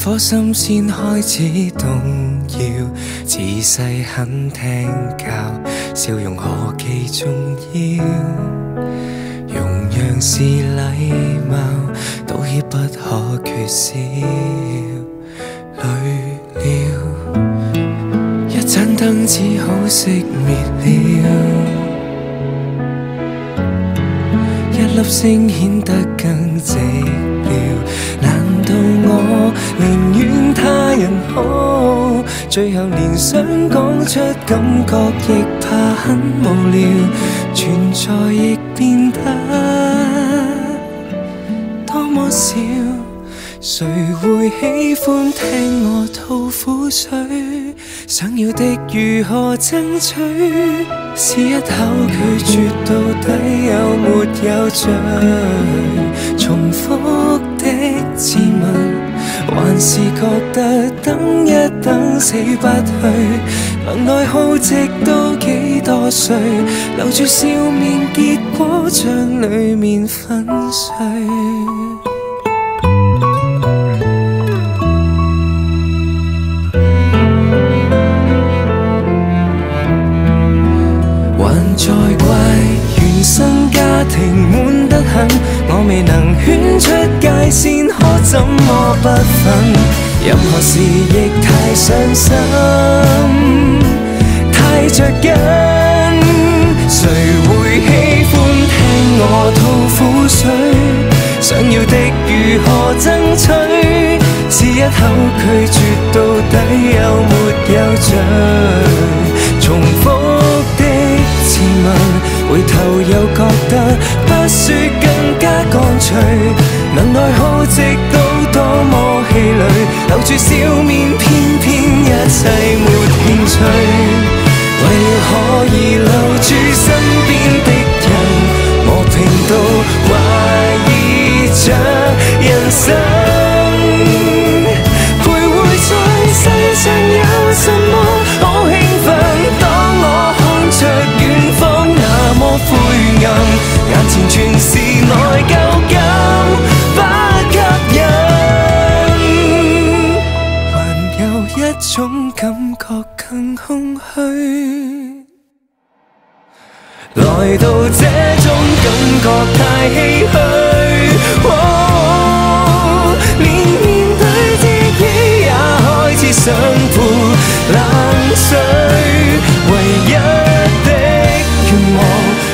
顆心先開始動搖，自細很聽教，笑容何其重要，容讓是禮貌，道歉不可缺少。累了，一盞燈只好熄滅了，一粒星顯得更寂寥。難道我寧願他人好，最後連想講出感覺亦怕很無聊，存在亦變得多麼少。誰會喜歡聽我吐苦水？想要的如何爭取？是一口拒絕到底有沒有罪？重複的自問，還是覺得等一等死不去。能耐耗直到幾多歲？留住笑面，結果將裡面粉碎。再怪原生家庭悶得很，我未能圈出界線，可怎麼不忿？任何事亦太傷心，太着緊。誰會喜歡聽我吐苦水？想要的如何爭取？是一口拒絕到底有沒有罪？重複的自問，回頭又覺得不說更加乾脆。能耐耗直到多麼氣餒，留住笑面，偏偏一切沒興趣。為了可以留住身邊的人，磨平到懷疑着人生。徘徊在世上有什麼好興奮？當我看着遠方那麼灰暗，眼前全是內疚感，不吸引。還有一種感覺更空虛，來到這種感覺太唏噓。連面對自己也開始想潑冷水，唯一的願望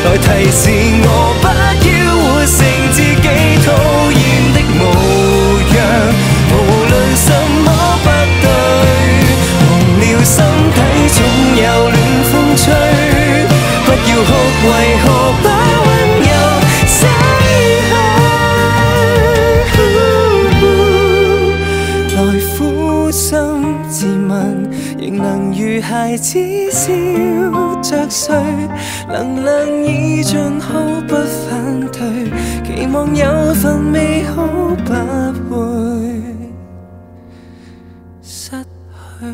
來提示我不要活成自己討厭的模樣。無論什麼不對，忘了心底總有暖風吹。不要哭，為何不溫柔逝去？來撫心自問，仍能如孩子笑着睡，能已盡好不反對，期望有份美好不會失去。